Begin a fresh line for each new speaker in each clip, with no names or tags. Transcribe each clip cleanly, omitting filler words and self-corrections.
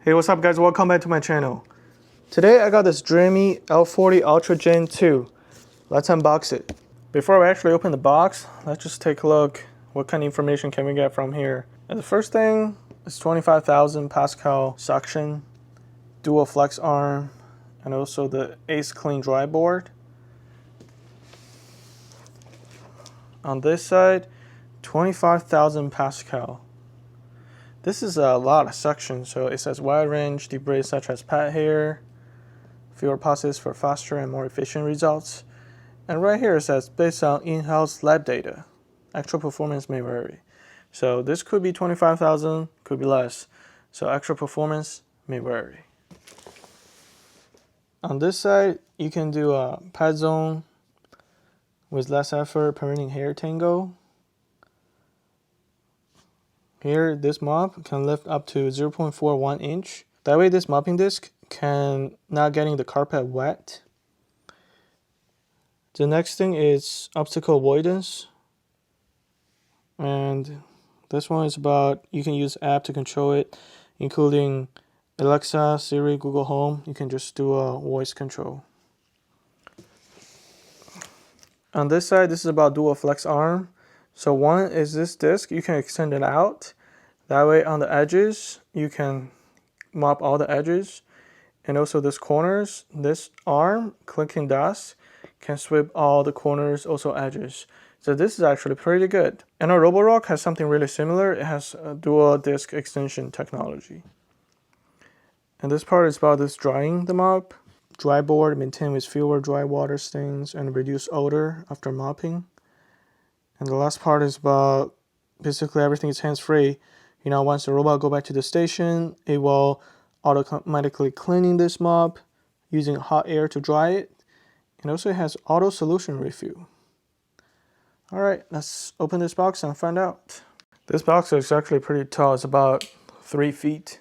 Hey, what's up guys? Welcome back to my channel. Today I got this Dreame L40 Gen 2. Let's unbox it. Before we actually open the box, let's just take a look. What kind of information can we get from here? And the first thing is 25,000 Pascal suction, dual flex arm, and also the Ace Clean Dry board. On this side, 25,000 Pascal. This is a lot of suction, so it says wide range debris such as pet hair, fewer passes for faster and more efficient results. And right here it says based on in-house lab data, actual performance may vary. So this could be 25,000, could be less. So actual performance may vary. On this side, you can do a pad zone with less effort, preventing hair tangle. Here, this mop can lift up to 0.41 inch. That way this mopping disc can not getting the carpet wet. The next thing is obstacle avoidance. And this one is about, you can use app to control it, including Alexa, Siri, Google Home. You can just do a voice control. On this side, this is about dual flex arm. So one is this disc, you can extend it out. That way on the edges, you can mop all the edges. And also this corners, this arm, clicking dust, can sweep all the corners, also edges. So this is actually pretty good. And our Roborock has something really similar. It has a dual disc extension technology. And this part is about this drying the mop. Dry board maintained with fewer dry water stains and reduce odor after mopping. And the last part is about basically everything is hands-free. You know, once the robot go back to the station, it will automatically cleaning this mop using hot air to dry it. And also it has auto solution refill. All right, let's open this box and find out. This box is actually pretty tall. It's about 3 feet.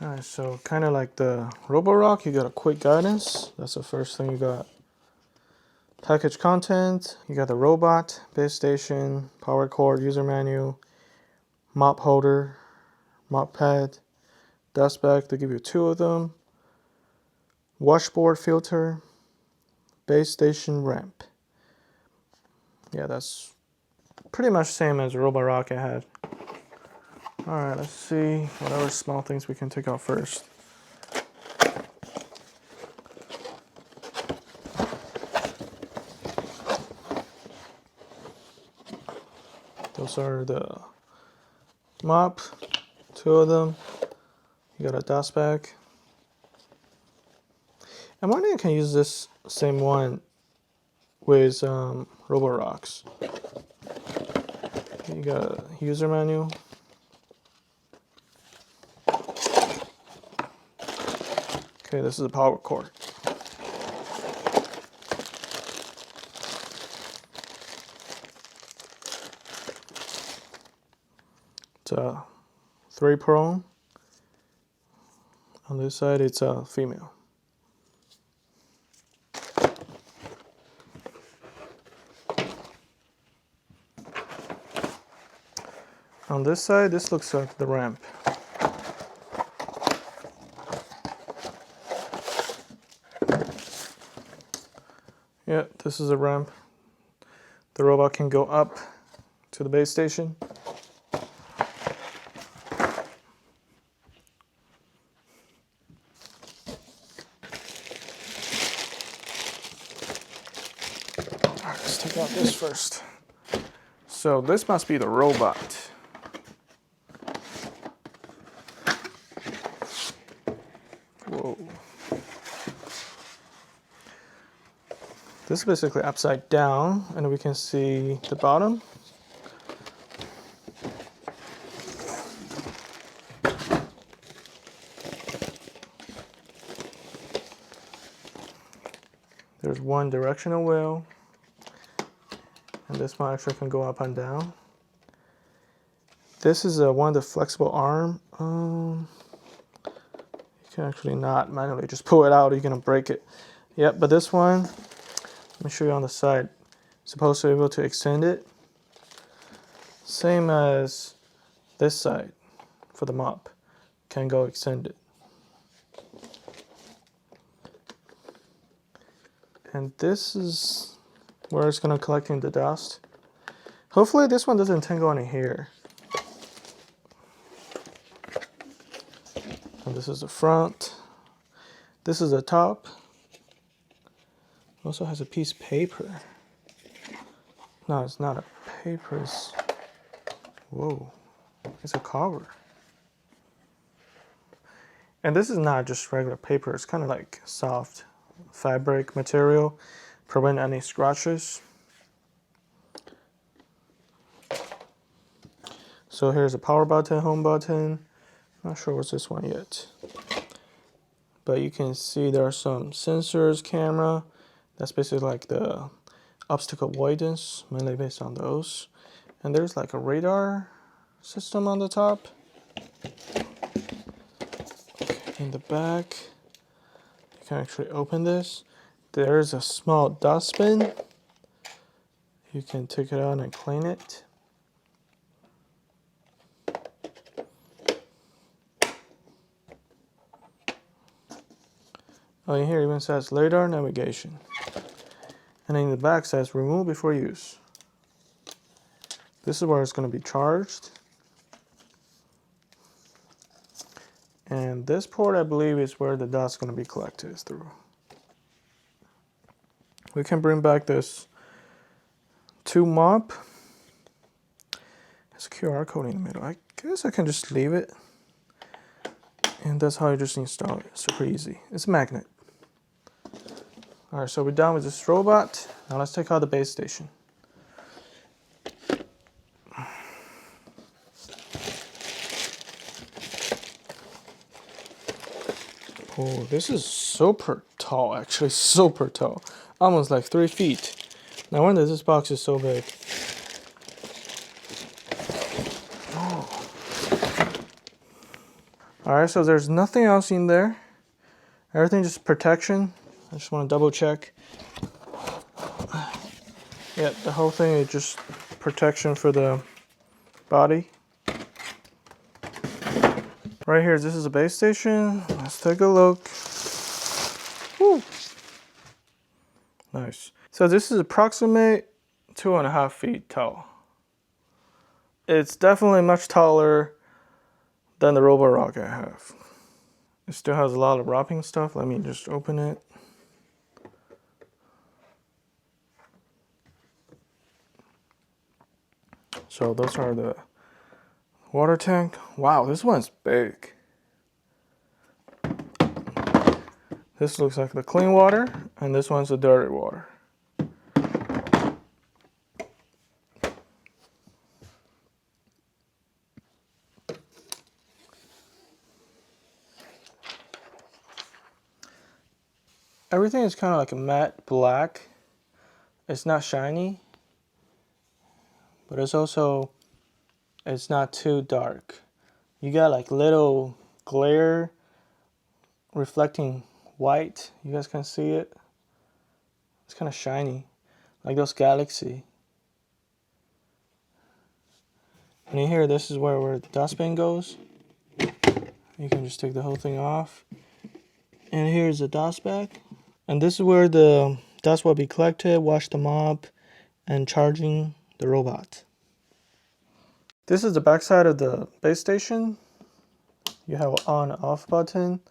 Alright, so kind of like the Roborock, you got a quick guidance. That's the first thing you got. Package content, you got the robot, base station, power cord, user manual, mop holder, mop pad, dust bag, they give you 2 of them, washboard filter, base station ramp. Yeah, that's pretty much same as Roborock I had. Alright, let's see what other small things we can take out first. Those are the mop, 2 of them. You got a dust bag. I'm wondering if I can use this same one with Roborocks. You got a user manual. Okay, this is a power cord. It's a 3-prong. On this side, it's a female. On this side, this looks like the ramp. Yeah, this is a ramp. The robot can go up to the base station. Alright, let's take out this first. So this must be the robot. Whoa. This is basically upside down, and we can see the bottom. There's one directional wheel, and this one actually can go up and down. This is one of the flexible arm. You can actually not manually just pull it out, you're gonna break it. Yep, but this one, let me show you on the side. Supposed to be able to extend it. Same as this side for the mop. Can go extended. And this is where it's gonna collecting the dust. Hopefully this one doesn't tangle in here. And this is the front. This is the top. Also has a piece of paper. No, it's not a paper. It's, whoa, it's a cover. And this is not just regular paper. It's kind of like soft fabric material, prevent any scratches. So here's a power button, home button. Not sure what's this one yet. But you can see there are some sensors, camera. That's basically like the obstacle avoidance, mainly based on those. And there's like a radar system on the top. In the back, you can actually open this. There's a small dustbin. You can take it out and clean it. Oh, and here even says radar navigation. And in the back says remove before use. This is where it's going to be charged. And this port, I believe, is where the dust is going to be collected through. We can bring back this tube mop. There's a QR code in the middle. I guess I can just leave it. And that's how you just install it. Super easy. It's a magnet. Alright, so we're done with this robot. Now let's take out the base station. Oh, this is super tall, actually, super tall. Almost like 3 feet. No wonder this box is so big. Oh. Alright, so there's nothing else in there. Everything just protection. I just want to double check. Yeah, the whole thing is just protection for the body. Right here, this is a base station. Let's take a look. Woo. Nice. So this is approximately 2.5 feet tall. It's definitely much taller than the Robo Rock I have. It still has a lot of wrapping stuff. Let me just open it. So those are the water tank. Wow, this one's big. This looks like the clean water, and this one's the dirty water. Everything is kind of like a matte black. It's not shiny, but it's not too dark. You got like little glare reflecting white. You guys can see it. It's kind of shiny, like those galaxy. And in here, this is where the dustbin goes. You can just take the whole thing off. And here's the dust bag. And this is where the dust will be collected, wash the mop, and charging the robot. This is the back side of the base station. You have an on and off button.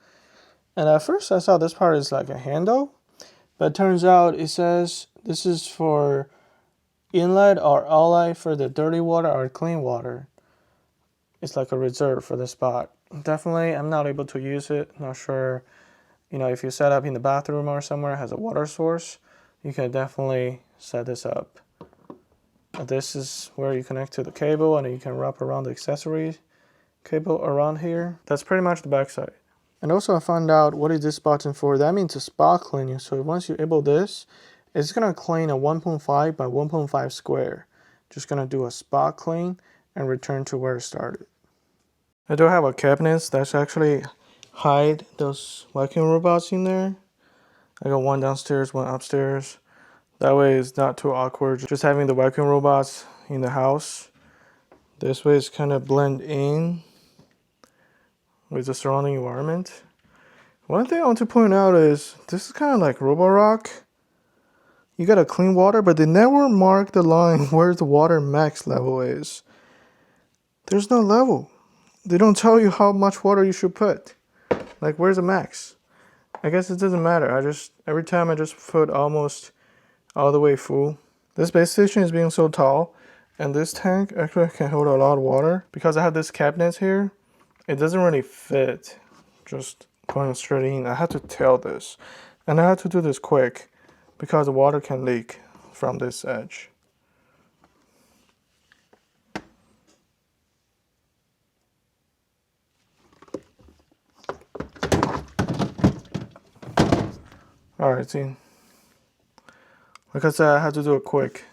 And at first I thought this part is like a handle, but it turns out it says this is for inlet or outlet for the dirty water or clean water. It's like a reserve for the spot. Definitely, I'm not able to use it. Not sure, if you set up in the bathroom or somewhere has a water source, you can definitely set this up. This is where you connect to the cable, and you can wrap around the accessory cable around here. That's pretty much the back side. And also I found out what is this button for. That means a spot cleaning. So once you enable this, it's gonna clean a 1.5 by 1.5 square. Just gonna do a spot clean. and return to where it started. I do have a cabinet that's actually hide those vacuum robots in there. I got one downstairs, one upstairs. That way it's not too awkward just having the vacuum robots in the house. This way it's kind of blend in with the surrounding environment. One thing I want to point out is this is kind of like Roborock. You gotta clean water, but they never mark the line where the water max level is. There's no level. They don't tell you how much water you should put. Like, where's the max? I guess it doesn't matter. Every time I just put almost all the way full. This base station is being so tall, and this tank actually can hold a lot of water. Because I have this cabinet here, it doesn't really fit just going straight in. I had to tail this, and I had to do this quick because the water can leak from this edge. Alright, see, like I said, I had to do it quick.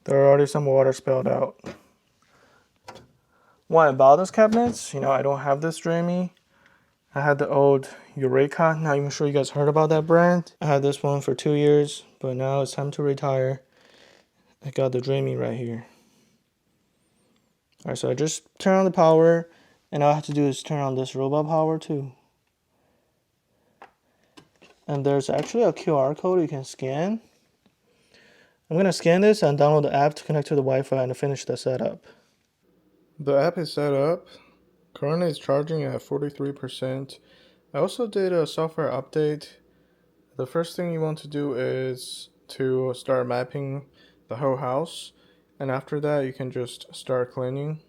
There are already some water spilled out. Why I bought this cabinets? I don't have this Dreame. I had the old Eureka. Not even sure you guys heard about that brand. I had this one for 2 years, but now it's time to retire. I got the Dreame right here. Alright, so I just turn on the power, and all I have to do is turn on this robot power too. And there's actually a QR code you can scan. I'm going to scan this and download the app to connect to the Wi-Fi and finish the setup. The app is set up. Currently it's charging at 43%. I also did a software update. The first thing you want to do is to start mapping the whole house. And after that you can just start cleaning.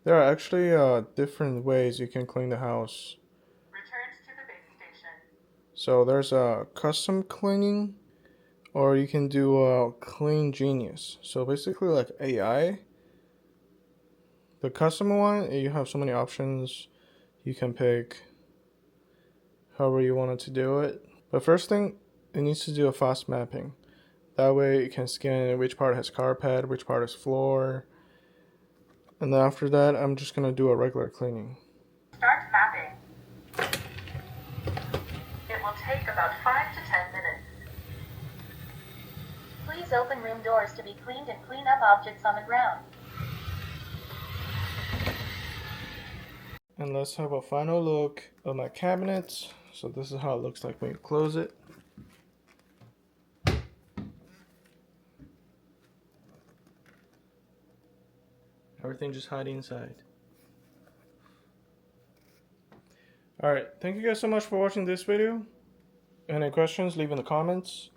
There are actually different ways you can clean the house.
Returns to the base station.
So there's a custom cleaning, or you can do a clean genius. So basically like AI. The custom one, you have so many options. You can pick however you wanted to do it. But first thing, it needs to do a fast mapping. That way you can scan which part has carpet, which part is floor. And then after that, I'm just going to do a regular cleaning.
Start mapping. It will take about 5 to 10 minutes. Please open room doors to be cleaned and clean up objects on the ground.
And let's have a final look of my cabinets. So this is how it looks like when you close it. Everything just hiding inside. Alright, thank you guys so much for watching this video. Any questions, leave in the comments.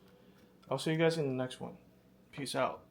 I'll see you guys in the next one. Peace out.